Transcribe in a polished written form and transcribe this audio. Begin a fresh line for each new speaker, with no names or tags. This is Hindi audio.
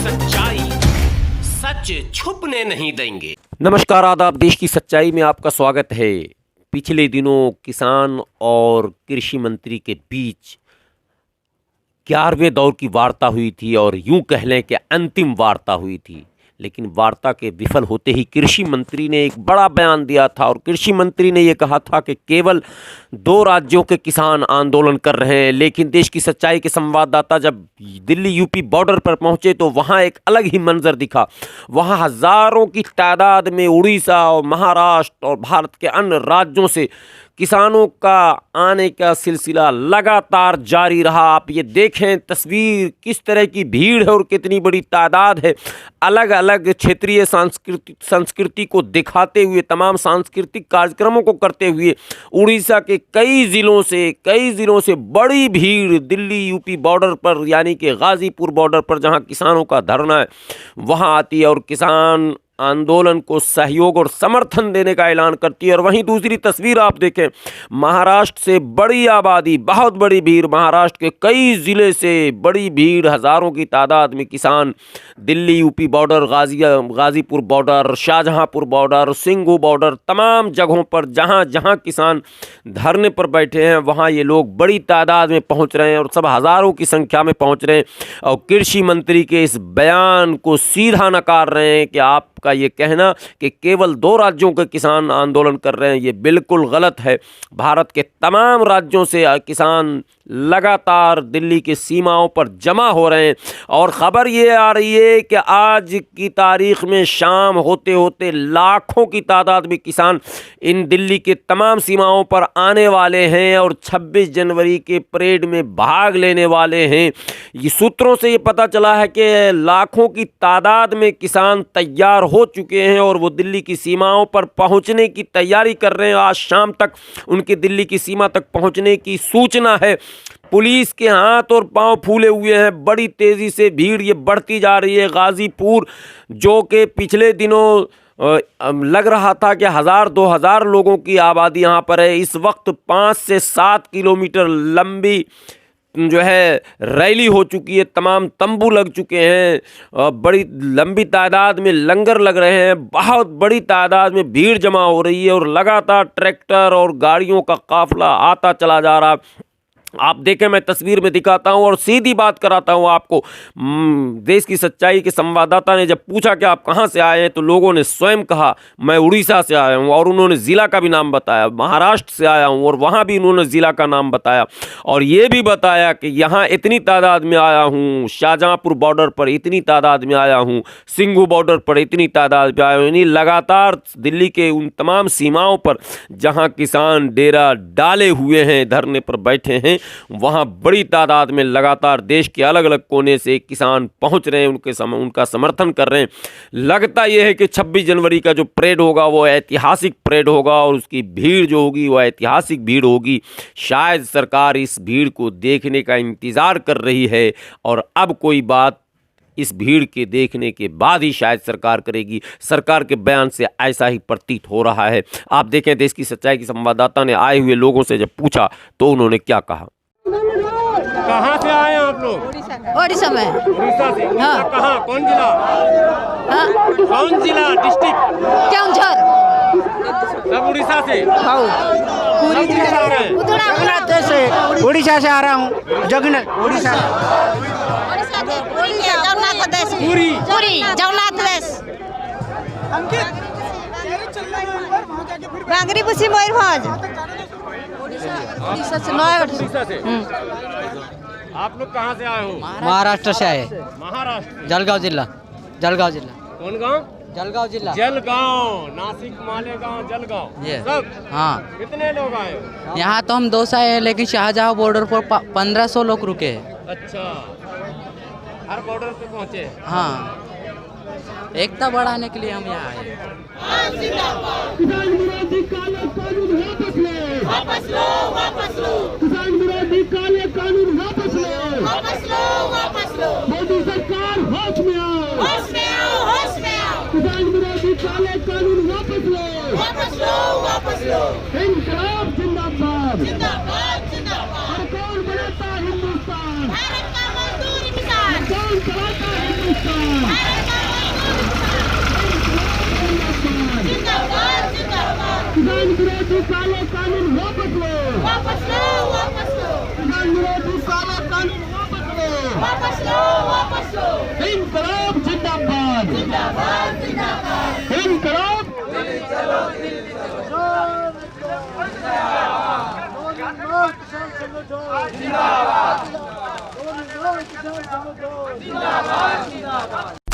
सच्चाई सच छुपने नहीं देंगे।
नमस्कार, आदाब। देश की सच्चाई में आपका स्वागत है। पिछले दिनों किसान और कृषि मंत्री के बीच 11वें दौर की वार्ता हुई थी और यूं कह लें कि अंतिम वार्ता हुई थी। लेकिन वार्ता के विफल होते ही कृषि मंत्री ने एक बड़ा बयान दिया था और कृषि मंत्री ने ये कहा था कि केवल 2 राज्यों के किसान आंदोलन कर रहे हैं। लेकिन देश की सच्चाई के संवाददाता जब दिल्ली यूपी बॉर्डर पर पहुंचे तो वहां एक अलग ही मंजर दिखा। वहां हजारों की तादाद में उड़ीसा और महाराष्ट्र और भारत के अन्य राज्यों से किसानों का आने का सिलसिला लगातार जारी रहा। आप ये देखें तस्वीर, किस तरह की भीड़ है और कितनी बड़ी तादाद है। अलग अलग क्षेत्रीय संस्कृति को दिखाते हुए, तमाम सांस्कृतिक कार्यक्रमों को करते हुए उड़ीसा के कई ज़िलों से बड़ी भीड़ दिल्ली यूपी बॉर्डर पर, यानी कि गाज़ीपुर बॉर्डर पर जहां किसानों का धरना है, वहां आती है और किसान आंदोलन को सहयोग और समर्थन देने का ऐलान करती है। और वहीं दूसरी तस्वीर आप देखें, महाराष्ट्र से बड़ी आबादी, बहुत बड़ी भीड़, महाराष्ट्र के कई ज़िले से बड़ी भीड़, हज़ारों की तादाद में किसान Delhi UP border, Ghazipur border, Shahjahanpur border, Singhu border, तमाम जगहों पर जहां जहां किसान धरने पर बैठे हैं वहां ये लोग बड़ी तादाद में पहुंच रहे हैं और सब हज़ारों की संख्या में पहुंच रहे हैं और कृषि मंत्री के इस बयान को सीधा नकार रहे हैं कि आप का ये कहना कि केवल 2 राज्यों के किसान आंदोलन कर रहे हैं, ये बिल्कुल गलत है। भारत के तमाम राज्यों से किसान लगातार दिल्ली की सीमाओं पर जमा हो रहे हैं और ख़बर ये आ रही है कि आज की तारीख में शाम होते होते लाखों की तादाद में किसान इन दिल्ली के तमाम सीमाओं पर आने वाले हैं और 26 जनवरी के परेड में भाग लेने वाले हैं। ये सूत्रों से ये पता चला है कि लाखों की तादाद में किसान तैयार हो चुके हैं और वो दिल्ली की सीमाओं पर पहुंचने की तैयारी कर रहे हैं। आज शाम तक उनके दिल्ली की सीमा तक पहुंचने की सूचना है। पुलिस के हाथ और पांव फूले हुए हैं, बड़ी तेज़ी से भीड़ ये बढ़ती जा रही है। गाज़ीपुर जो कि पिछले दिनों लग रहा था कि 1000-2000 लोगों की आबादी यहाँ पर है, इस वक्त 5 से 7 किलोमीटर लंबी जो है रैली हो चुकी है। तमाम तंबू लग चुके हैं, बड़ी लंबी तादाद में लंगर लग रहे हैं, बहुत बड़ी तादाद में भीड़ जमा हो रही है और लगातार ट्रैक्टर और गाड़ियों का काफिला आता चला जा रहा है। आप देखें, मैं तस्वीर में दिखाता हूं और सीधी बात कराता हूं आपको। देश की सच्चाई के संवाददाता ने जब पूछा कि आप कहां से आए हैं तो लोगों ने स्वयं कहा मैं उड़ीसा से आया हूं और उन्होंने ज़िला का भी नाम बताया, महाराष्ट्र से आया हूं और वहां भी उन्होंने ज़िला का नाम बताया और ये भी बताया कि यहां इतनी तादाद में आया हूं, शाहजहांपुर बॉर्डर पर इतनी तादाद में आया हूं, सिंघू बॉर्डर पर इतनी तादाद में आया हूं। यानी लगातार दिल्ली के उन तमाम सीमाओं पर जहाँ किसान डेरा डाले हुए हैं, धरने पर बैठे हैं, वहां बड़ी तादाद में लगातार देश के अलग अलग कोने से किसान पहुंच रहे हैं, उनका समर्थन कर रहे हैं। लगता यह है कि 26 जनवरी का जो परेड होगा वो ऐतिहासिक परेड होगा और उसकी भीड़ जो होगी वो ऐतिहासिक भीड़ होगी। शायद सरकार इस भीड़ को देखने का इंतज़ार कर रही है और अब कोई बात इस भीड़ के देखने के बाद ही शायद सरकार करेगी। सरकार के बयान से ऐसा ही प्रतीत हो रहा है। आप देखें, देश की सच्चाई की संवाददाता ने आए हुए लोगों से जब पूछा तो उन्होंने क्या कहा।
कहाँ से आए हैं आप लोग?
ओडिशा में।
उड़ीसा से?
हाँ।
कहाँ? कौन जिला?
हाँ?
कौन जिला? डिस्ट्रिक्ट?
केउंझर।
सब उड़ीसा से?
हाँ।
पूरी दिल्ली से आ रहे हैं?
जगन्नाथ
से उड़ीसा से आ रहा हूँ। जगन्नाथ उड़ीसा।
जगन्नाथ देश।
पूरी
जगन्नाथ देश। बांगरी बुसी मयूरभंज। उड़ीसा से नयागढ़।
उड़ीसा से? आप लोग कहाँ से आए हो?
महाराष्ट्र से आए।
महाराष्ट्र?
जलगांव जिला। जलगांव जिला।
कौन गाँव?
जलगांव जिला।
जलगांव, नासिक, मालेगांव, जलगांव
ये
सब?
हाँ।
कितने लोग आए हो?
यहाँ तो हम 2 से आए हैं, लेकिन शाहजहां बॉर्डर पर 1500 लोग रुके हैं।
अच्छा, हर बॉर्डर पे पहुँचे?
हाँ, एकता बढ़ाने के लिए हम यहाँ आए।
किसान विरोधी काले कानून वापस लो, वापस लो। किसान विरोधी काले कानून वापस लो, वापस लो। मोदी सरकार होश में आओ, होश में आओ, होश में आओ। किसान विरोधी काले कानून वापस लो, वापस लो, वापस लो। इंकलाब जिंदाबाद, जिंदाबाद, जिंदाबाद। और कौन बनाता हिंदुस्तान? भारत का मजदूर किसान। कौन चलाता हिंदुस्तान? किसान विरोधी काले कानून वापस लो,
वापस लो, वापस लो,
किसान विरोधी काला कानून वापस लो,
वापस लो, वापस लो,
इनकलाब जिंदाबाद,
जिंदाबाद, जिंदाबाद,
इनकलाब
जिंदाबाद।